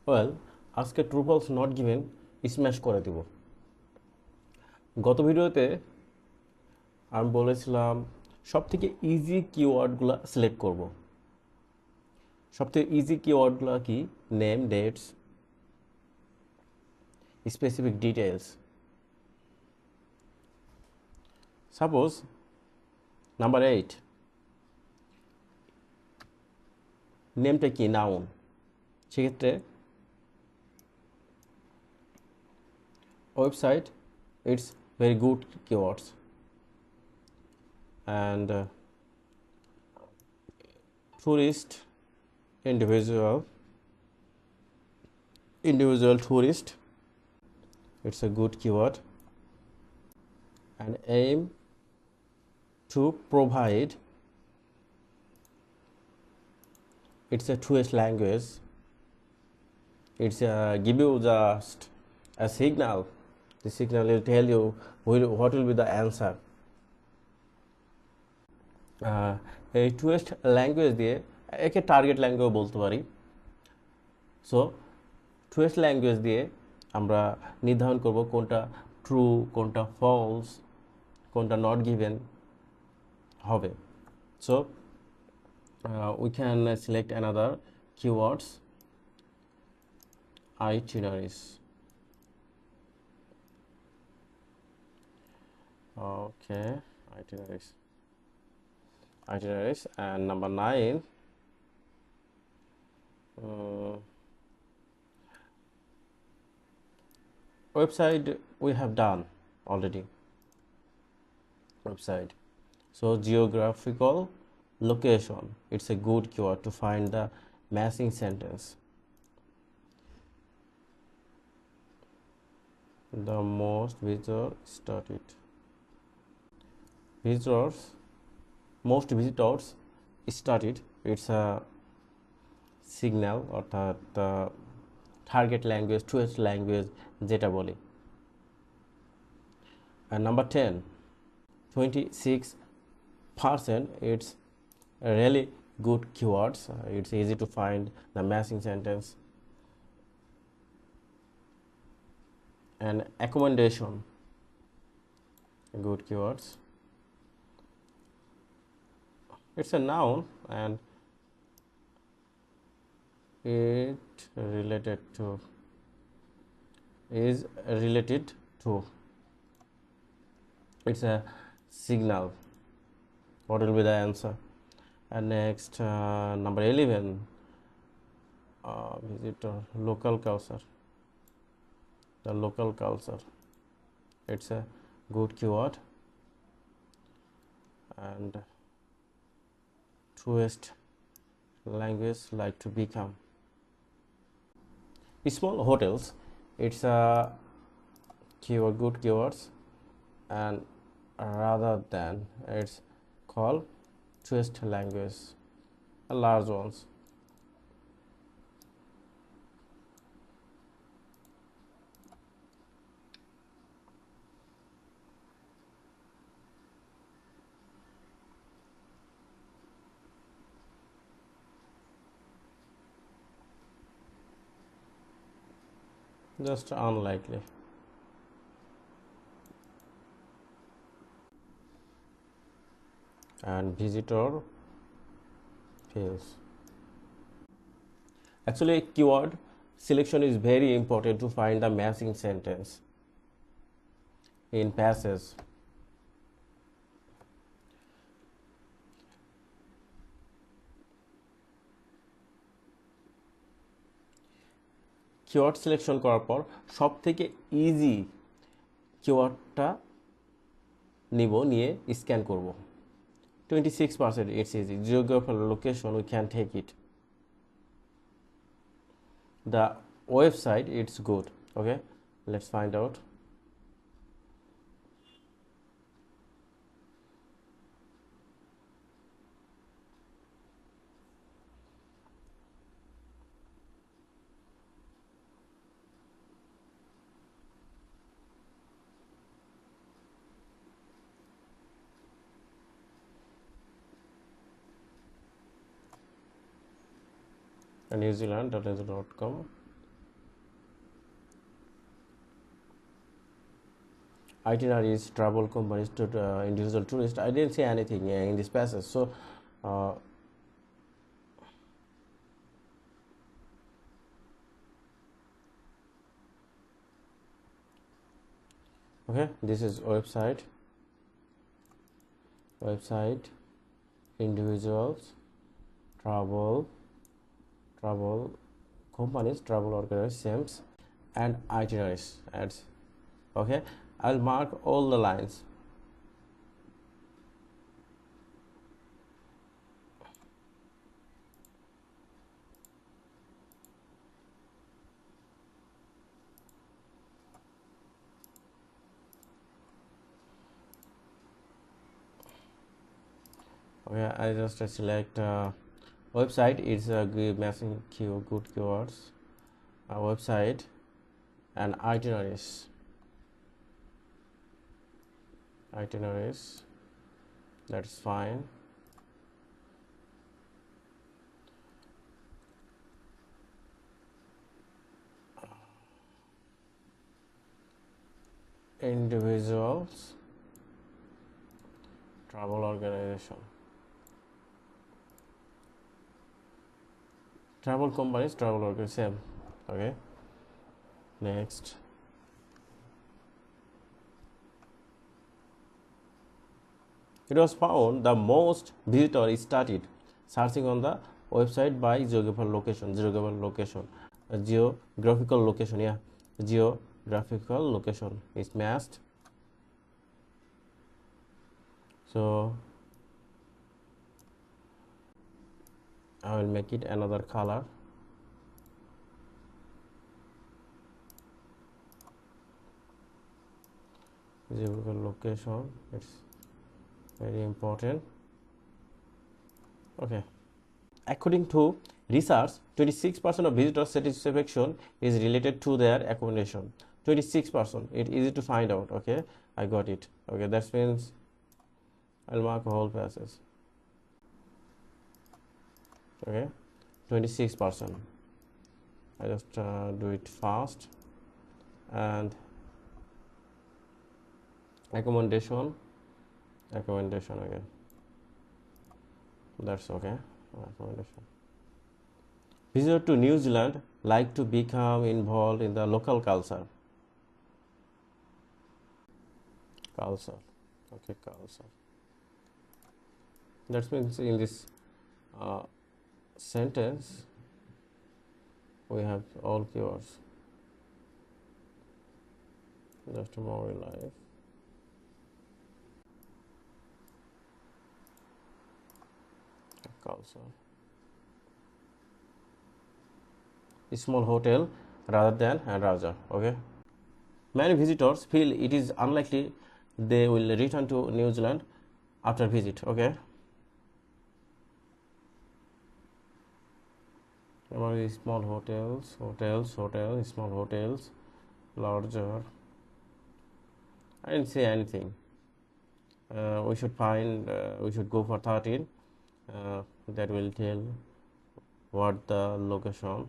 Well, আজকে true false not given smash করে দিব। গত ভিডিওতে আমি বলেছিলাম সবথেকে ইজি কিওয়ার্ডগুলো সিলেক্ট করব। সবথেকে ইজি কিওয়ার্ডগুলো কি? Name, dates, specific details. Suppose number 8, নেমটা কি? নাউন। সেক্ষেত্রে website, it's very good keywords. And tourist, individual tourist, it's a good keyword. And aim to provide, it's a tourist language. It's give you just a signal. The signal will tell you what will be the answer. এই twist language দিয়ে একে target language বলতে পারি। So twist language দিয়ে আমরা নির্ধারণ করব কোনটা ট্রু, কোনটা ফলস, কোনটা নট গিভেন হবে। So we can select another keywords, itineraries. Okay, itineraries. And number 9, website we have done already. Website. So geographical location, it's a good keyword to find the matching sentence. The most visitors started. Most visitors started, it's a signal অর্থাৎ target language, twist language যেটা বলি। And number 10, 26%, it's really good keywords. It's easy to find the matching sentence. And accommodation, good keywords. It's a noun and it is related to, it's a signal. What will be the answer? And next, number 11, visitor, local culture. The local culture, it's a good keyword. And truest language like to become. Small hotels, it's a keyword, good keywords. And rather than, it's called truest language, large ones. Just unlikely. And visitor fails. Actually, keyword selection is very important to find the matching sentence in passage. Keyword selection করার পর সব থেকে easy কিওয়ার্ডটা নিয়ে scan করব। 26%, it's easy. Geographical location, we can take it. The website, it's good. Okay, let's find out. New Zealand.com. itineraries, travel companies to individual tourists. I didn't see anything in this passage. So okay, this is website, individuals, travel companies, travel organizations, and itineraries ads. Okay, I'll mark all the lines. Okay, I just select website. It's a good matching good keywords. Website and itineraries. That's fine. Individuals, travel organization, travel companies, travel organization. Okay, next. It was found the most visitors started searching on the website by geographical location. Geographical location, yeah. Geographical location is matched. So I will make it another color. Geographical location, it's very important. Okay. According to research, 26% of visitor satisfaction is related to their accommodation. 26%. It's easy to find out. Okay, I got it. Okay, that means I'll mark a whole passage. Okay, 26%. I just do it fast. And accommodation again. That's okay. Accommodation. Visitors to New Zealand like to become involved in the local culture. Okay, culture. That means in this sentence we have all keywords. Just more life. Culture. Small hotel rather than a Raja. Okay. Many visitors feel it is unlikely they will return to New Zealand after visit. Okay. About small hotels, small hotels, larger. I didn't say anything. We should go for 13. That will tell what the location.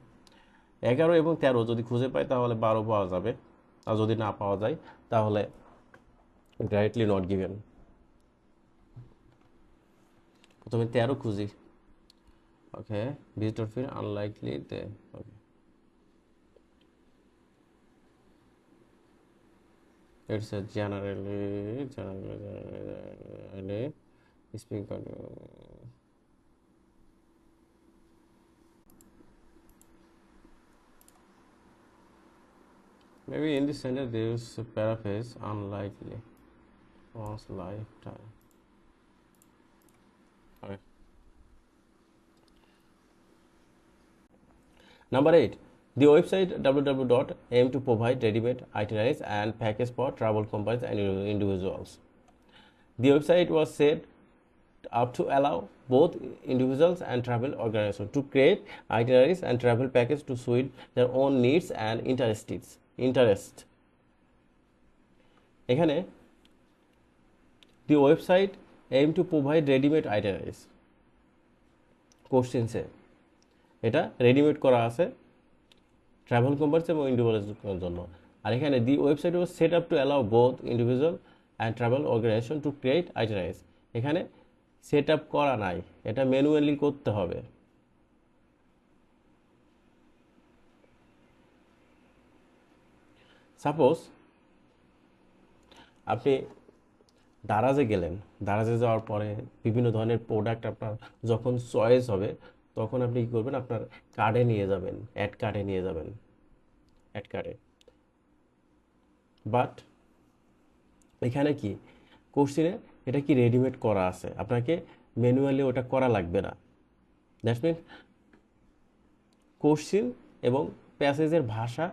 11 এবং 13 যদি খুঁজে পাই তাহলে 12 পাওয়া যাবে, আর যদি না পাওয়া যায় তাহলে ডাইরেক্টলি নট গিভেন। প্রথমে 13 খুঁজি। ওকে, ভিজিটর ফিল আনলাইকলি তে। ওকে, it's a generally speaking. Maybe in this sentence there is a paraphrase unlikely once lifetime. Okay. Number 8. The website www. aim to provide ready-made itineraries and package for travel companies and individuals. The website was set up to allow both individuals and travel organizations to create itineraries and travel packages to suit their own needs and interest. এখানে the website aim to provide ready-made itineraries. কোশ্চেনসে এটা readymade করা আছে travel companies এবং ইন্ডিভিজুয়ালসের জন্য। আর এখানে the website was set up to allow both individual and travel organisation to create itineraries. এখানে set up করা নাই, এটা ম্যানুয়ালি করতে হবে। সাপোজ আপনি দারাজে গেলেন, দারাজে যাওয়ার পরে বিভিন্ন ধরনের প্রোডাক্ট আপনার যখন চয়েস হবে তখন আপনি কী করবেন, আপনার কার্ডে নিয়ে যাবেন, অ্যাড কার্ডে নিয়ে যাবেন, অ্যাড কার্ডে। বাট এখানে কি কোশ্চিনে এটা কি রেডিমেড করা আছে, আপনাকে ম্যানুয়ালি ওটা করা লাগবে না। দ্যাটস মিন কোশ্চিন এবং প্যাসেজের ভাষা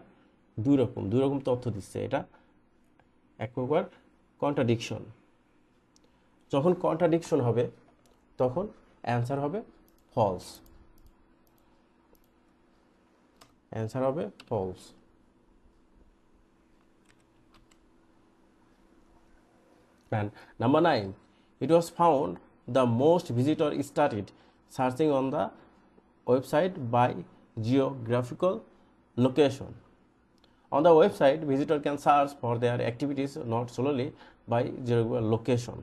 দুই রকম তথ্য দিচ্ছে, এটা এক প্রকার কন্ট্রাডিকশন। যখন কন্ট্রাডিকশন হবে তখন অ্যান্সার হবে ফলস, অ্যান্সার হবে false. And number 9, it was found the most visitor started searching on the website by geographical location. On the website, visitor can search for their activities not solely by geographical location.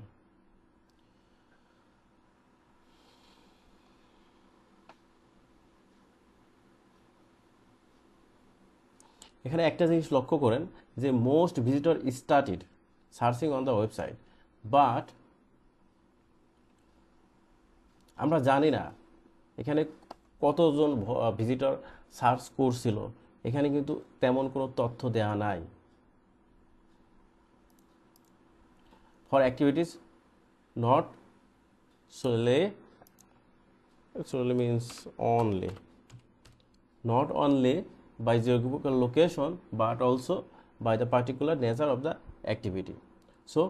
এখানে একটা জিনিস লক্ষ্য করেন যে most visitor started searching on the website, but আমরা জানি না এখানে কতজন ভিজিটর সার্চ করছিল, এখানে কিন্তু তেমন কোনো তথ্য দেওয়া নাই। For activities not solely means only, not only by geographical location but also by the particular nature of the activity. So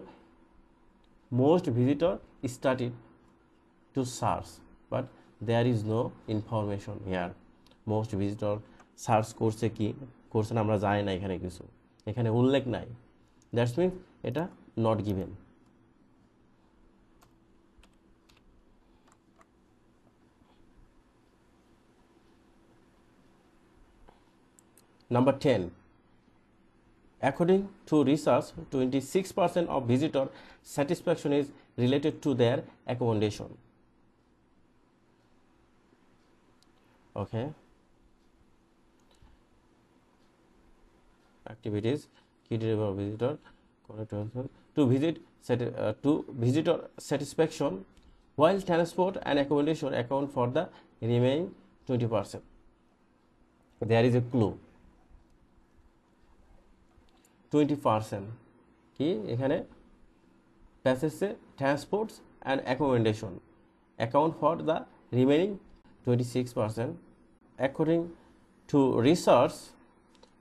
most visitor started to search but there is no information here. most visitor search করছে কি করছে না আমরা জানি না, এখানে কিছু এখানে উল্লেখ নাই, দ্যাটস মিনস এটা not given. Number 10, according to research, 26% of visitor satisfaction is related to their accommodation. Okay. Activities key driver visitor to visitor satisfaction, while transport and accommodation account for the remaining 20%. There is a clue, 20% কি এখানে প্যাসেজে transports and accommodation account for the remaining 26%. According to research,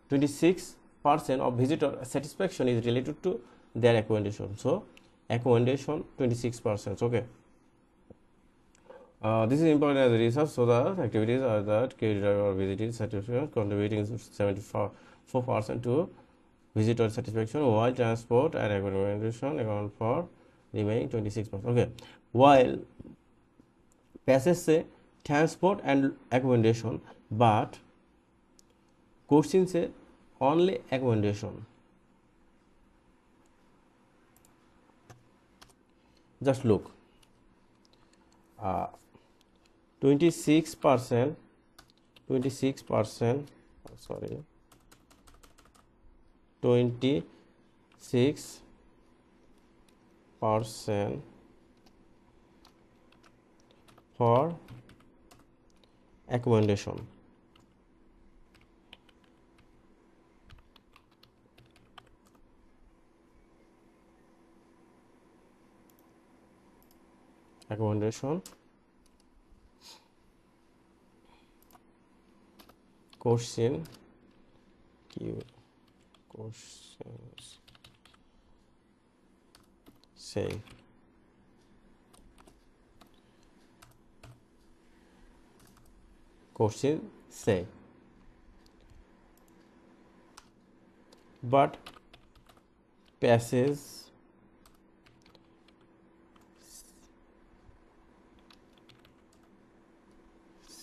26% of visitor satisfaction is related to their accommodation. So accommodation 26%. Okay. This is important as research, so the activities are that driver visitor satisfaction contributing 74% to visitor satisfaction, while transport and accommodation account for remaining 26%. Okay. While passage say transport and accommodation, but question say only accommodation. Just look, 26%, sorry, 26% for accommodation. Accommodation question questions say question say, but passage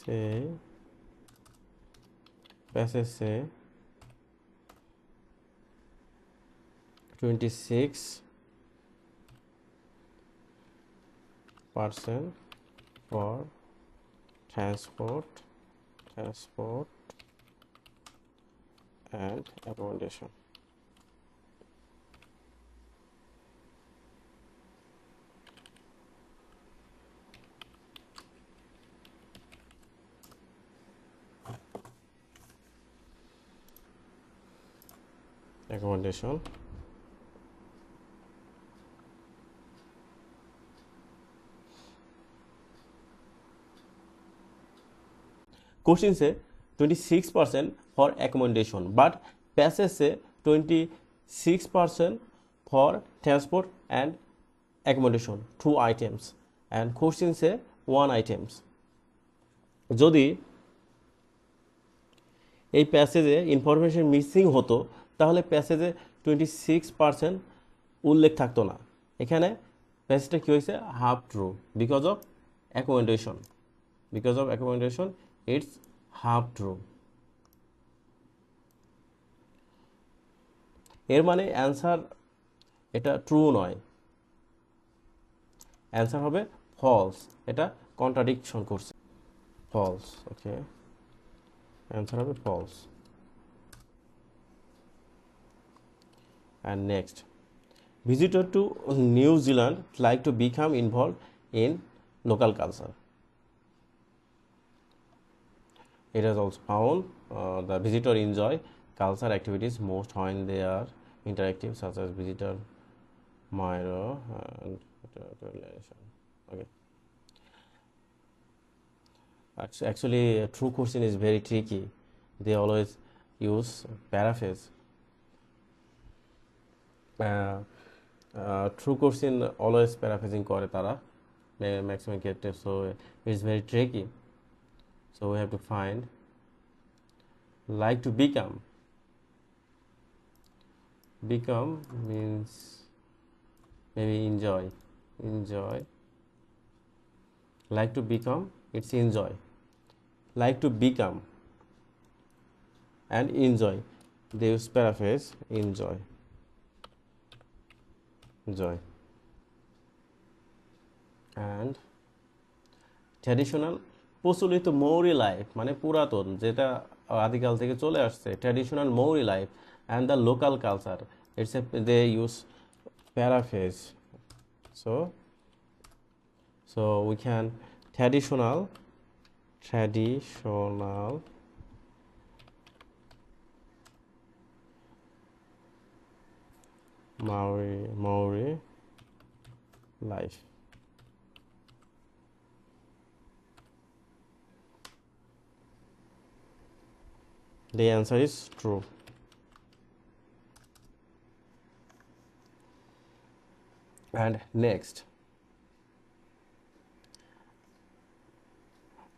say 26% for transport and accommodation. Accommodation. Question say 26% for accommodation, but passage say 26% for transport and accommodation, 2 items, and question say 1 items. যদি এই প্যাসেজে information missing হতো তাহলে প্যাসেজে 26% উল্লেখ থাকতো না। এখানে প্যাসেজটা কী হয়েছে? Half true because of accommodation, it's half true. এর মানে অ্যান্সার এটা ট্রু নয়, অ্যান্সার হবে ফলস, এটা কন্ট্রাডিকশন করছে, ফলস। ওকে, অ্যান্সার হবে false. And next, visitor to New Zealand like to become involved in local culture. It has also found the visitor enjoy culture activities most when they are interactive, such as visitor mirror and relation. Okay. Actually, a true question is very tricky. They always use paraphrase. True question always paraphrasing করে তারা maximum ক্ষেত্রে, so it's very tricky. So we have to find like to become means maybe enjoy like to become, it's enjoy, like to become and enjoy, they use paraphrase enjoy. And traditional প্রচলিত মৌরি life মানে পুরাতন, যেটা আদিকাল থেকে চলে আসছে, traditional Maori life and the local culture, it's they use paraphrase. So we can traditional Maori life. The answer is true. And next,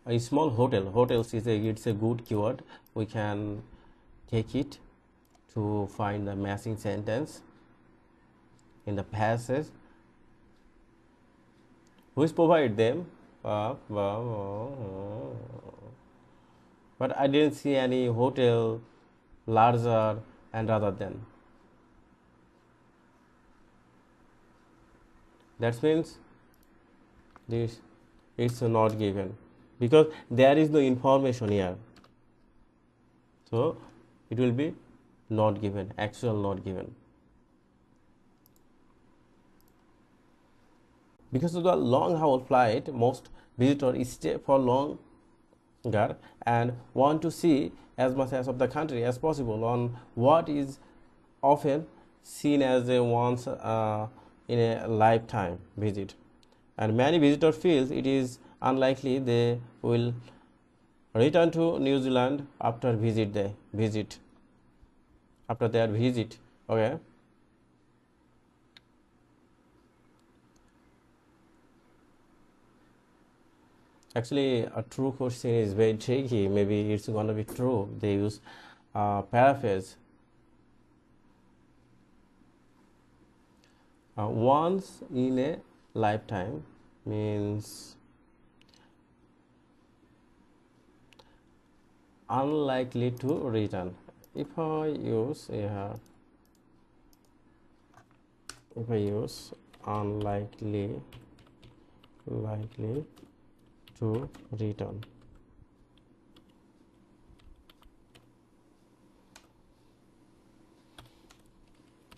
a small hotel. Hotels it's a good keyword. We can take it to find the matching sentence in the passage. Which provide them, but I didn't see any hotel larger and rather than. That means this it's not given because there is no information here, so it will be not given, actual not given. Because of the long haul flight, most visitors stay for longer and want to see as much as of the country as possible on what is often seen as a once in a lifetime visit. And many visitors feel it is unlikely they will return to New Zealand after their visit. Okay. Actually, a true question is very tricky. Maybe it's gonna be true. They use paraphrase. Once in a lifetime means unlikely to return. If I use here if I use unlikely to return,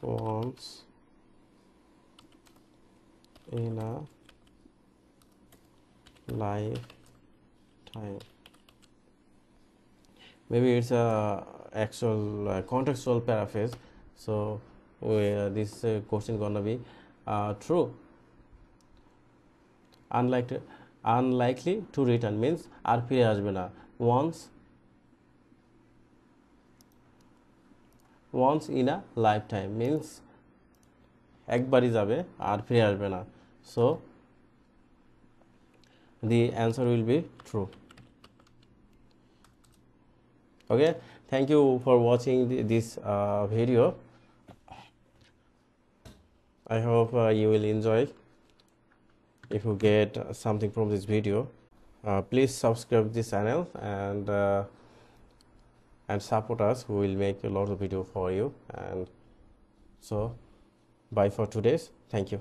once in a lifetime. Maybe it's a actual contextual paraphrase, so this question gonna be true. Unlikely to return means আর ফিরে আসবে না, once in a lifetime means একবারই যাবে আর ফিরে আসবে না, so the answer will be true. Okay, thank you for watching this video. I hope you will enjoy. If you get something from this video, please subscribe this channel and support us. We will make a lot of video for you. And so bye for today's. Thank you.